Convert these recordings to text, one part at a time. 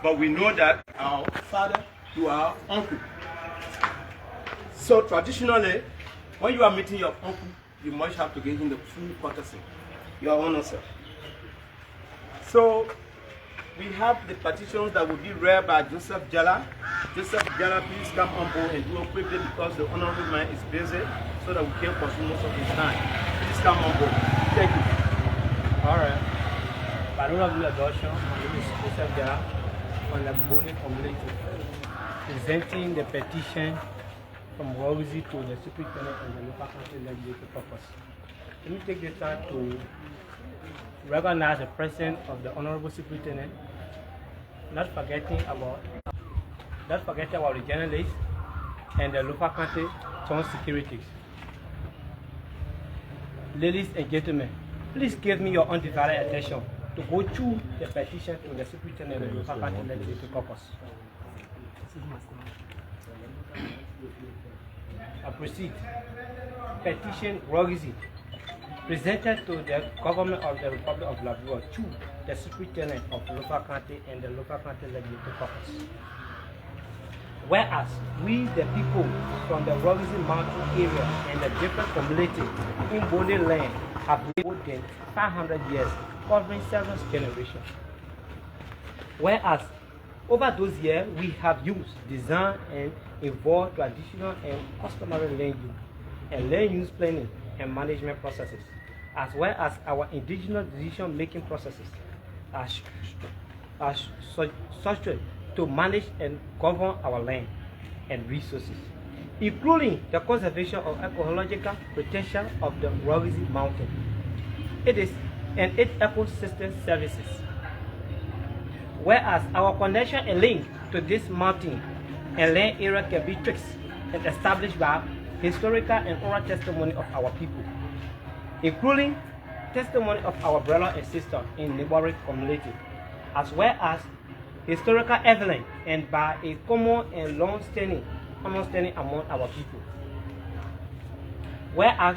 but we know that our father to our uncle. So traditionally, when you are meeting your uncle, you must have to give him the full courtesy. Your Honor, sir. So we have the petitions that will be read by Joseph Jala. Joseph Jala, please come on board and do it quickly because the honorable man is busy so that we can consume most of his time. Please come on board. Thank you. All right. By the honorable adoption, my name is Joseph Jala from the Boni community, presenting the petition from Wologizi to the Superintendent and the Lofa County Legislative purpose. Let me take this time to recognize the presence of the Honorable Superintendent, not forgetting about the journalists and the Lofa County town securities. Ladies and gentlemen, please give me your undivided attention to go through the petition to the Superintendent and the Lofa County Legislative purpose. I proceed. Petition Wologizi, presented to the government of the Republic of Liberia to the Superintendent of Lofa County and the Lofa County Legislative purpose. Whereas we, the people from the Wologizi mountain area and the different communities in Boni land, have lived more than 500 years, covering several generations. Whereas over those years, we have used, designed, and evolved traditional and customary land use and land use planning and management processes, as well as our indigenous decision-making processes, as structured to manage and govern our land and resources, including the conservation of ecological protection of the Wologizi mountain. It is and its ecosystem services. Whereas our connection and link to this mountain and land area can be traced and established by historical and oral testimony of our people, including testimony of our brothers and sisters in neighboring community, as well as historical evidence and by a common and long-standing understanding among our people. Whereas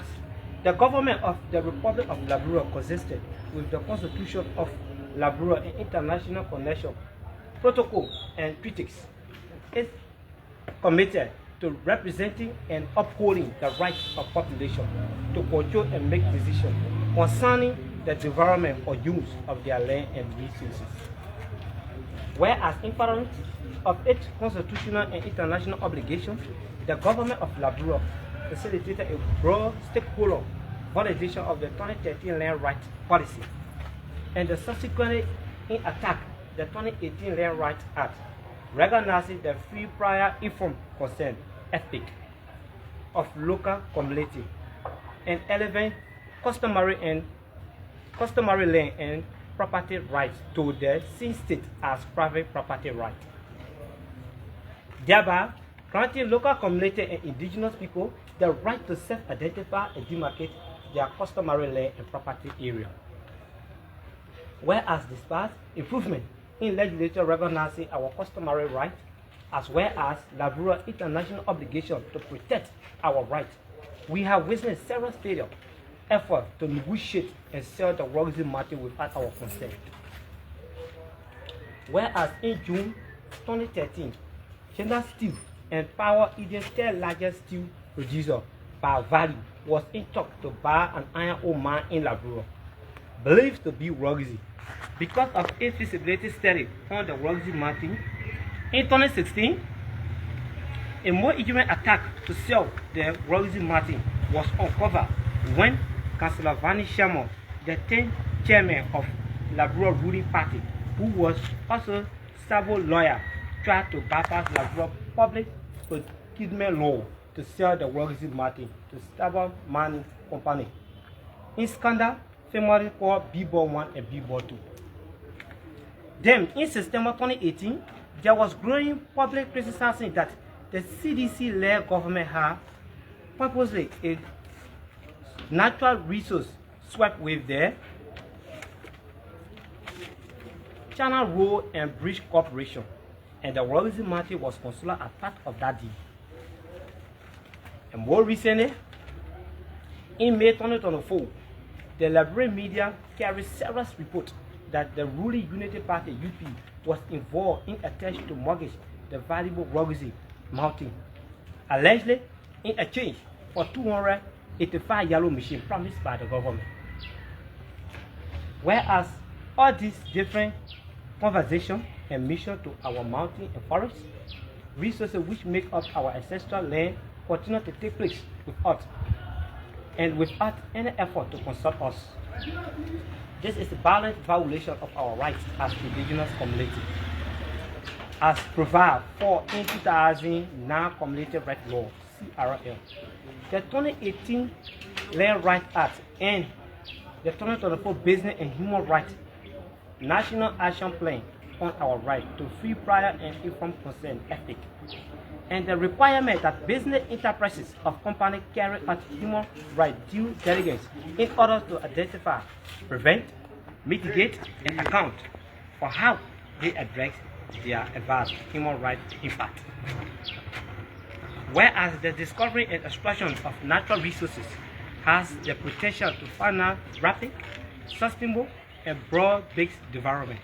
the government of the Republic of Liberia consisted with the Constitution of Liberia and international connection, protocol, and treaties, is committed to representing and upholding the rights of population to control and make decisions concerning the development or use of their land and resources. Whereas in front of its constitutional and international obligations, the government of Liberia facilitated a broad stakeholder validation of the 2013 Land Rights Policy and the subsequently in attack the 2018 Land Rights Act, recognizing the free prior informed consent ethic of local community and elevate customary land and property rights to the same state as private property rights, thereby granting local community and indigenous people the right to self-identify and demarcate their customary land and property area. Whereas despite improvement in legislature recognizing our customary rights, as well as Liberia's international obligation to protect our rights, we have witnessed several failure efforts to negotiate and sell the Wologizi market without our consent. Whereas in June 2013, China Steel and Power, India's third largest steel producer by value, was in talk to buy an iron ore mine in Liberia, believed to be Wologizi, because of its feasibility study on the Wologizi mountain. In 2016, a more ignorant attack to sell the Wologizi mountain was uncovered when Councillor Voinjama, the 10th chairman of Liberia ruling party, who was also civil lawyer, tried to bypass Liberia public procurement law to sell the Wologizi mountain to stable mining company in scandal famously called Billboard 1 and Billboard 2. Then, in September 2018, there was growing public criticism that the CDC-led government had purposely a natural resource swept with the China Road and Bridge Corporation, and the Wologizi mountain was considered as part of that deal. And more recently, in May 2024, the Liberian media carried several reports that the ruling Unity Party (UP) was involved in attempts to mortgage the valuable Wologizi mountain, allegedly in exchange for 285 yellow machines promised by the government. Whereas all these different conversations and missions to our mountain and forest resources which make up our ancestral land continue to take place without any effort to consult us. This is a violent violation of our rights as indigenous community, as provided for in 2009 Community Rights Law (CRL), the 2018 Land Rights Act, and the 2024 Business and Human Rights National Action Plan on our right to free, prior, and informed consent ethic, and the requirement that business enterprises of companies carry out human rights due diligence in order to identify, prevent, mitigate, and account for how they address their adverse human rights impact. Whereas the discovery and exploitation of natural resources has the potential to finance rapid, sustainable, and broad-based development.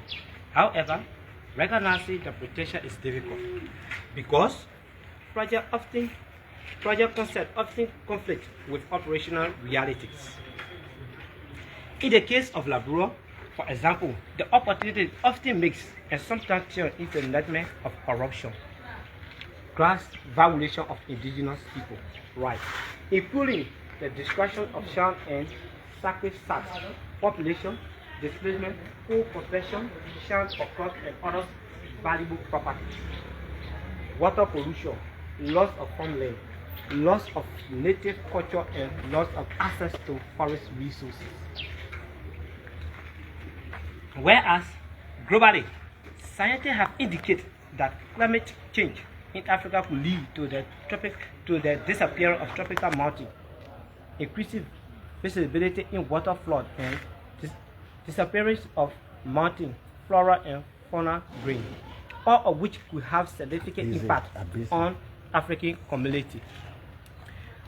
However, recognizing the potential is difficult because project concepts often conflict with operational realities. In the case of Liberia, for example, the opportunity often makes and sometimes turns into a nightmare of corruption, gross violation of indigenous people rights, including the destruction of child and sacred sites, population displacement, poor profession, chance for cost, and other valuable property, water pollution, loss of farmland, loss of native culture, and loss of access to forest resources. Whereas, globally, scientists have indicated that climate change in Africa could lead to the disappearance of tropical mountains, increasing visibility in water flood, and disappearance of mountain flora and fauna green, all of which could have significant impact on African community.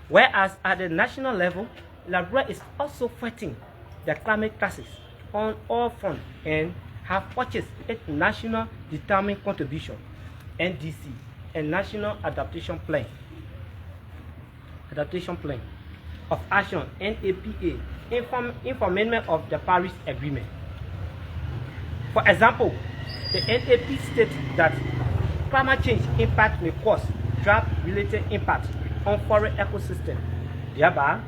Whereas at the national level, Liberia is also fighting the climate crisis on all fronts and have purchased its National Determined Contribution (NDC) and National Adaptation Plan of Action (NAPA) information of the Paris Agreement. For example, the NAP states that climate change impact may cause drought-related impact on forest ecosystems, thereby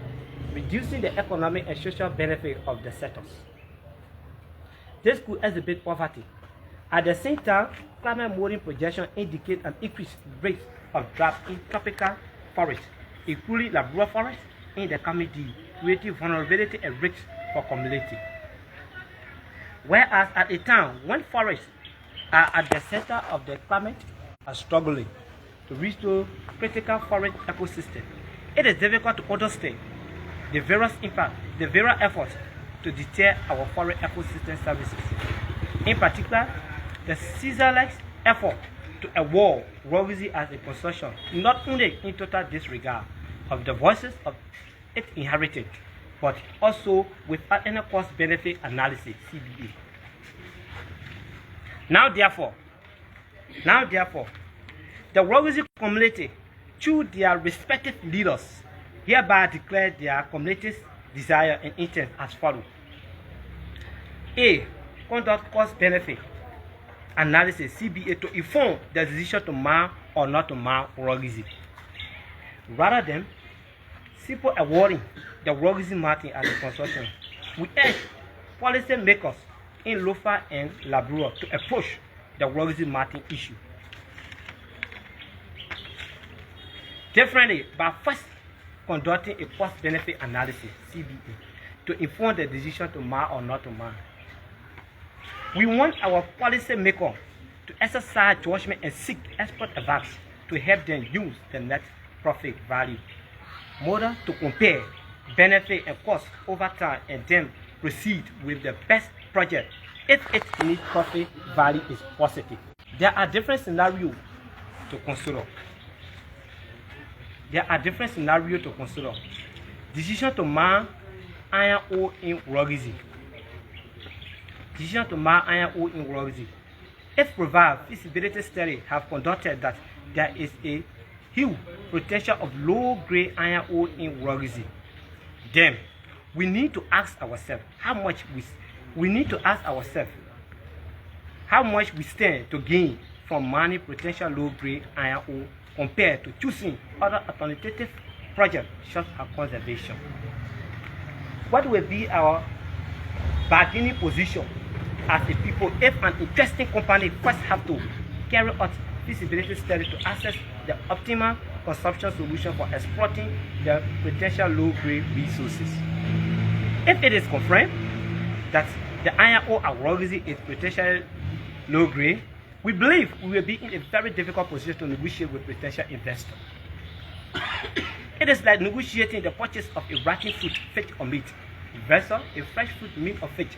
reducing the economic and social benefit of the sectors. This could exacerbate poverty. At the same time, climate modeling projections indicate an increased rate of drought in tropical forests, including Liberia forests, in the coming years, creating vulnerability and risks for community. Whereas at a time when forests are at the center of the climate are struggling to restore critical forest ecosystem, it is difficult to understand the various efforts to deter our forest ecosystem services. In particular, the ceaseless effort to award Wologizi as a concession, not only in total disregard of the voices of its inheritance, but also without any cost-benefit analysis (CBA). Now therefore, the Wologizi community, through their respective leaders, hereby declare their community's desire and intent as follows. A. Conduct cost-benefit analysis (CBA) to inform the decision to mine or not to mine Wologizi, rather than simply awarding the Wologizi mountain as a consortium. We urge policy makers in Lofa and Liberia to approach the Wologizi mountain issue differently by first conducting a cost-benefit analysis (CBA) to inform the decision to mine or not to mine. We want our policy makers to exercise judgment and seek expert advice to help them use the net profit value model to compare benefit and cost over time and then proceed with the best project if its net profit value is positive. There are different scenarios to consider. Decision to mine iron ore in Wologizi. If provide feasibility study have conducted that there is a huge potential of low-grade iron ore in Wologizi, then we need to ask ourselves how much we stand to gain from mining potential low-grade iron ore compared to choosing other alternative projects such as conservation. What will be our bargaining position as a people if an interesting company first have to carry out feasibility study to assess the optimal consumption solution for exploiting the potential low-grade resources? If it is confirmed that the iron ore at Wologizi is potentially low-grade, we believe we will be in a very difficult position to negotiate with potential investors. It is like negotiating the purchase of a rotten fruit, fish or meat, versus a fresh fruit, meat or fish.